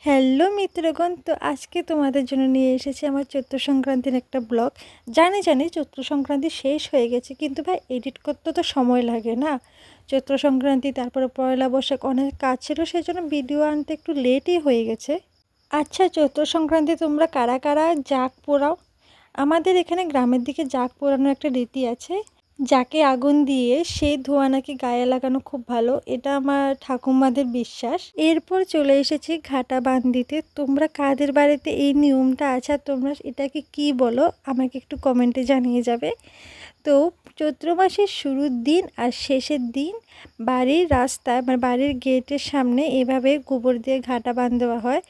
Hello মিত্রগণ, তো আজকে তোমাদের জন্য নিয়ে এসেছি আমার চৈত্র সংক্রান্তির একটা ব্লগ। জানি চৈত্র সংক্রান্তি শেষ হয়ে গেছে, কিন্তু ভাই এডিট করতে তো সময় লাগে না। চৈত্র সংক্রান্তি, তারপরে পয়লা বৈশাখ, অনেক কাজ ছিল, সেই জন্য ভিডিও আনতে একটু লেটই হয়ে গেছে। আচ্ছা, চৈত্র সংক্রান্তি তোমরা কারা কারা জাগ পোড়াও? আমাদের এখানে গ্রামের দিকে জাগ পোড়ানোর একটা রীতি আছে। যাকে আগুন দিয়ে সেই ধোঁয়া নাকি গায়ে লাগানো খুব ভালো, এটা আমার ঠাকুমাদের বিশ্বাস। এরপর চলে এসেছি ঘাটা বান্ধিতে। তোমরা কাদের বাড়িতে এই নিয়মটা আছে আর তোমরা এটাকে কি বলো আমাকে একটু কমেন্টে জানিয়ে যাবে। তো চৈত্র মাসের শুরুর দিন আর শেষের দিন বাড়ির রাস্তায়, মানে বাড়ির গেটের সামনে এভাবে গোবর দিয়ে ঘাটা বাঁধ দেওয়া হয়।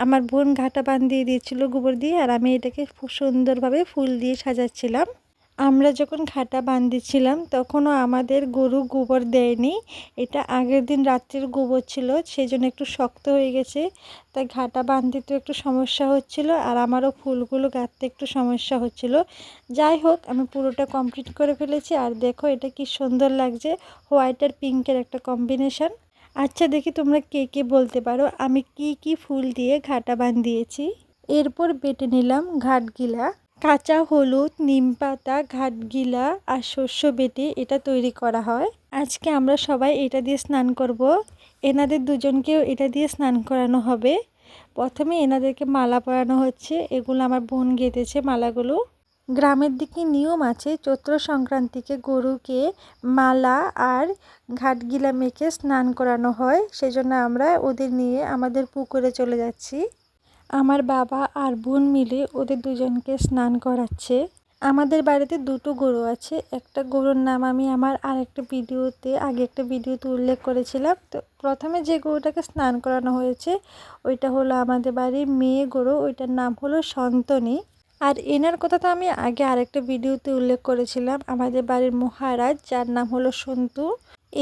আমার বোন ঘাটা বাঁধিয়ে দিয়েছিল গোবর দিয়ে, আর আমি এটাকে খুব সুন্দরভাবে ফুল দিয়ে সাজাচ্ছিলাম। আমরা যখন ঘাটা বাঁধছিলাম তখনও আমাদের গরু গোবর দেয়নি। এটা আগের দিন রাত্রের গোবর ছিল, সেই জন্য একটু শক্ত হয়ে গেছে, তাই ঘাটা বাঁধতে একটু সমস্যা হচ্ছিল, আর আমারও ফুলগুলো গাঁথতে একটু সমস্যা হচ্ছিল। যাই হোক, আমি পুরোটা কমপ্লিট করে ফেলেছি। আর দেখো এটা কি সুন্দর লাগছে, হোয়াইট আর পিঙ্কের একটা কম্বিনেশন। আচ্ছা, দেখি তোমরা কে কে বলতে পারো আমি কি কি ফুল দিয়ে ঘাটা বাঁধিয়েছি। এরপর বেটে নিলাম ঘাটগিলা। কাঁচা হলুদ, নিমপাতা, ঘাটগিলা আর শস্য বেটে এটা তৈরি করা হয়। আজকে আমরা সবাই এটা দিয়ে স্নান করব। এনাদের দুজনকেও এটা দিয়ে স্নান করানো হবে। প্রথমে এনাদেরকে মালা পরানো হচ্ছে, এগুলো আমার বোন গেঁথেছে মালাগুলো। গ্রামের দিকে নিয়ম আছে, চৈত্র সংক্রান্তিকে গরুকে মালা আর ঘাটগিলা মেখে স্নান করানো হয়, সেজন্য আমরা ওদের নিয়ে আমাদের পুকুরে চলে যাচ্ছি। আমার বাবা আর বোন মিলে ওদের দুজনকে স্নান করাচ্ছে। আমাদের বাড়িতে দুটো গরু আছে। একটা গরুর নাম আমি আমার আগে একটা ভিডিওতে উল্লেখ করেছিলাম। তো প্রথমে যে গরুটাকে স্নান করানো হয়েছে ওইটা হলো আমাদের বাড়ির মেয়ে গরু, ওইটার নাম হলো সন্তনী। আর এনার কথা তো আমি আগে আরেকটা ভিডিওতে উল্লেখ করেছিলাম, আমাদের বাড়ির মহারাজ যার নাম হলো সন্তু।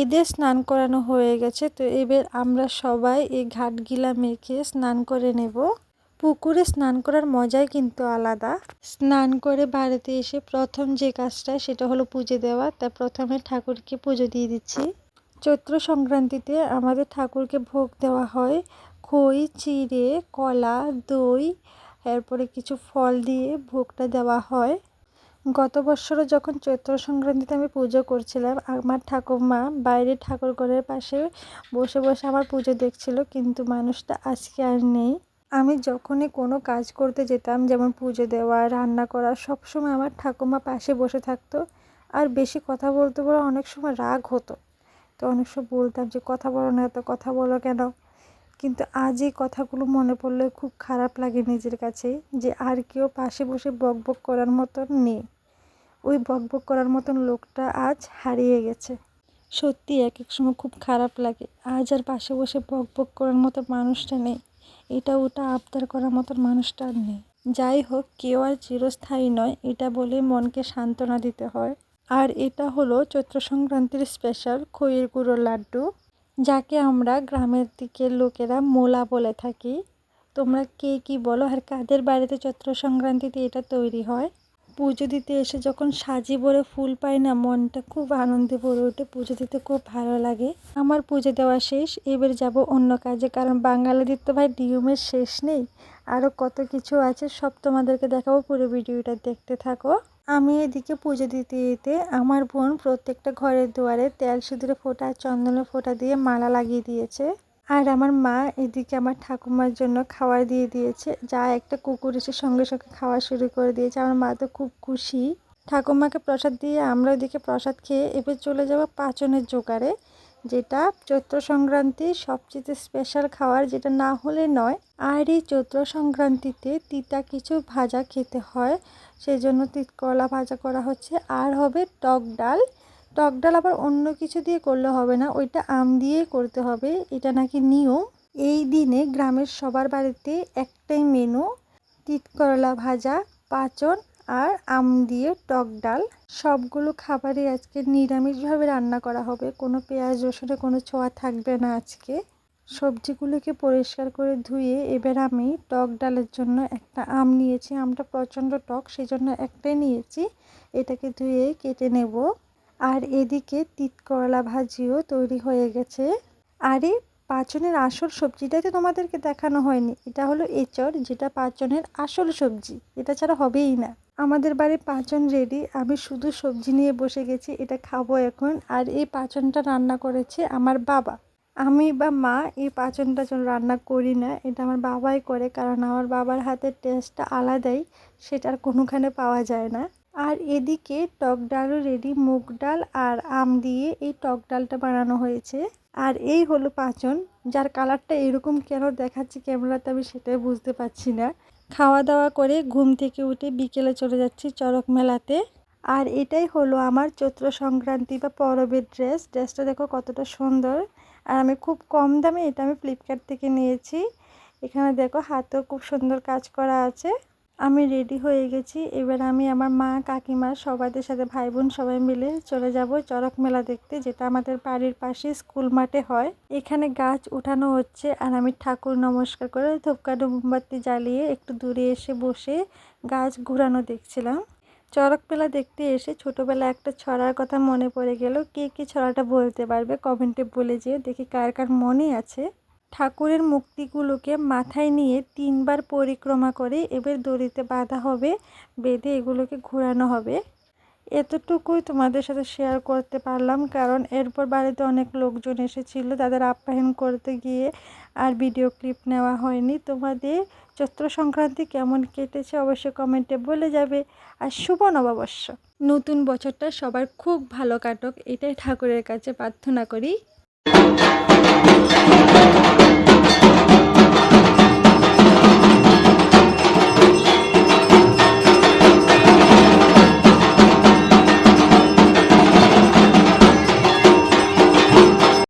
এদের স্নান করানো হয়ে গেছে, তো এবার আমরা সবাই এই ঘাটগিলা মেখে স্নান করে নেব। পুকুরে স্নান করার মজাই কিন্তু আলাদা। স্নান করে বাড়িতে এসে প্রথম যে কাজটা সেটা হলো পুজো দেওয়া। তাই প্রথমে ঠাকুরকে পুজো দিয়ে দিচ্ছি। চৈত্র সংক্রান্তিতে আমাদের ঠাকুরকে ভোগ দেওয়া হয় খই, চিড়ে, কলা, দই, এরপরে কিছু ফল দিয়ে ভোগটা দেওয়া হয়। গত বছরও যখন চৈত্র সংক্রান্তিতে আমি পুজো করছিলাম, আমার ঠাকুমা বাইরে ঠাকুর ঘরের পাশে বসে বসে আমার পুজো দেখছিল, কিন্তু মানুষটা আজকে আর নেই। আমি যখনই কোনো কাজ করতে যেতাম, যেমন পুজো দেওয়া, রান্না করা, সবসময় আমার ঠাকুমা পাশে বসে থাকতো। আর বেশি কথা বলতে বলে অনেক সময় রাগ হতো, তো অনেক সময় বলতাম যে কথা বলো না, এত কথা বলো কেন। কিন্তু আজ এই কথাগুলো মনে পড়লে খুব খারাপ লাগে নিজের কাছে, যে আর কেউ পাশে বসে বকবক করার মতন নেই। ওই বকবক করার মতন লোকটা আজ হারিয়ে গেছে। সত্যি এক এক সময় খুব খারাপ লাগে, আজ আর পাশে বসে বকবক করার মতো মানুষটা নেই, এটা ওটা আবদার করার মতন মানুষটা আর নেই। যাই হোক, কেউ আর চিরস্থায়ী নয়, এটা বলে মনকে সান্ত্বনা দিতে হয়। আর এটা হলো চৈত্র সংক্রান্তির স্পেশাল খইয়ের গুঁড়োর লাড্ডু, যাকে আমরা গ্রামের দিকের লোকেরা মোলা বলে থাকি। তোমরা কে কি বলো আর কাদের বাড়িতে চৈত্র সংক্রান্তিতে এটা তৈরি হয়? পুজো দিতে এসে যখন সাজি ভরে ফুল পাই না, মনটা খুব আনন্দে ভরে ওঠে, পুজো দিতে খুব ভালো লাগে। আমার পুজো দেওয়া শেষ, এবার যাব অন্য কাজে, কারণ বাঙালিদের তো ভাই নিয়মের শেষ নেই। আরও কত কিছু আছে, সব তোমাদেরকে দেখাবো, পুরো ভিডিওটা দেখতে থাকো। আমি এদিকে পুজো দিতে দিতে আমার বোন প্রত্যেকটা ঘরের দুয়ারে তেল সিঁদুরে ফোঁটা আর চন্দনের ফোঁটা দিয়ে মালা লাগিয়ে দিয়েছে। আর আমার মা এদিকে আমার ঠাকুমার জন্য খাবার দিয়ে দিয়েছে, যা একটা কুকুর এসে সঙ্গে সঙ্গে খাওয়া শুরু করে দিয়েছে। আমার মা তো খুব খুশি। ঠাকুমাকে প্রসাদ দিয়ে আমরা ওইদিকে প্রসাদ খেয়ে এবার চলে যাব পাঁচনের জোগাড়ে, যেটা চৈত্র সংক্রান্তির সবচেয়ে স্পেশাল খাবার, যেটা না হলে নয়। আর এই চৈত্র সংক্রান্তিতে তিতা কিছু ভাজা খেতে হয়, সেই জন্য তিতকলা ভাজা করা হচ্ছে। আর হবে টক ডাল। টক ডাল আবার অন্য কিছু দিয়ে করলে হবে না, ওইটা আম দিয়েই করতে হবে, এটা নাকি নিয়ম। এই দিনে গ্রামের সবার বাড়িতে একটাই মেনু, তিত করলা ভাজা, পাঁচন আর আম দিয়ে টক ডাল। সবগুলো খাবারই আজকে নিরামিষভাবে রান্না করা হবে, কোনো পেঁয়াজ রসুনের কোনো ছোঁয়া থাকবে না আজকে। সবজিগুলোকে পরিষ্কার করে ধুয়ে এবার আমি টক ডালের জন্য একটা আম নিয়েছি। আমটা প্রচণ্ড টক, সেই জন্য একটাই নিয়েছি, এটাকে ধুয়ে কেটে নেব। আর এদিকে তিত করলা ভাজিও তৈরি হয়ে গেছে। আর এই পাঁচনের আসল সবজিটাই তো তোমাদেরকে দেখানো হয়নি। এটা হলো এঁচড়, যেটা পাঁচনের আসল সবজি, এটা ছাড়া হবেই না। আমাদের বাড়ি পাঁচন রেডি, আমি শুধু সবজি নিয়ে বসে গেছি, এটা খাবো এখন। আর এই পাঁচনটা রান্না করেছে আমার বাবা। আমি বা মা এই পাঁচনটা রান্না করি না, এটা আমার বাবাই করে, কারণ আমার বাবার হাতের টেস্টটা আলাদাই, সেটা আর কোনোখানে পাওয়া যায় না। আর এদিকে টক ডালও রেডি, মুগ ডাল আর আম দিয়ে এই টক ডালটা বানানো হয়েছে। আর এই হলো পাঁচন, যার কালারটা এরকম কেন দেখাচ্ছি ক্যামেরাতে আমি সেটাই বুঝতে পারছি না। খাওয়া দাওয়া করে ঘুম থেকে উঠে বিকেলে চলে যাচ্ছি চড়ক মেলাতে। আর এটাই হলো আমার চৈত্র সংক্রান্তি বা পরবের ড্রেসটা দেখো কতটা সুন্দর। আর আমি খুব কম দামে এটা আমি ফ্লিপকার্ট থেকে নিয়েছি। এখানে দেখো হাতেও খুব সুন্দর কাজ করা আছে। আমি রেডি হয়ে গেছি, এবার আমি আমার মা কাকিমা সবাইদের সাথে ভাই বোন সবাই মিলে চলে যাব চড়ক মেলা দেখতে, যেটা আমাদের বাড়ির পাশে স্কুল মাঠে হয়। এখানে গাছ উঠানো হচ্ছে, আর আমি ঠাকুর নমস্কার করে ধূপকাঠি মোমবাতি জ্বালিয়ে একটু দূরে এসে বসে গাছ ঘুরানো দেখছিলাম। চড়ক মেলা দেখতে এসে ছোটোবেলা একটা ছড়ার কথা মনে পড়ে গেল। কে কে ছড়াটা বলতে পারবে কমেন্টে বলে যেও, দেখি কার কার মনে আছে। ঠাকুরের মূর্তিগুলোকে মাথায় নিয়ে 3 বার পরিক্রমা করে এবার দড়িতে বাঁধা হবে, বেঁধে এগুলোকে ঘোরানো হবে। এতটুকুই তোমাদের সাথে শেয়ার করতে পারলাম, কারণ এরপর বাড়িতে অনেক লোকজন এসেছিল, তাদের আপ্যায়ন করতে গিয়ে আর ভিডিও ক্লিপ নেওয়া হয়নি। তোমাদের চৈত্র সংক্রান্তি কেমন কেটেছে অবশ্যই কমেন্টে বলে যাবে। আর শুভ নববর্ষ, নতুন বছরটা সবার খুব ভালো কাটুক, এটাই ঠাকুরের কাছে প্রার্থনা করি।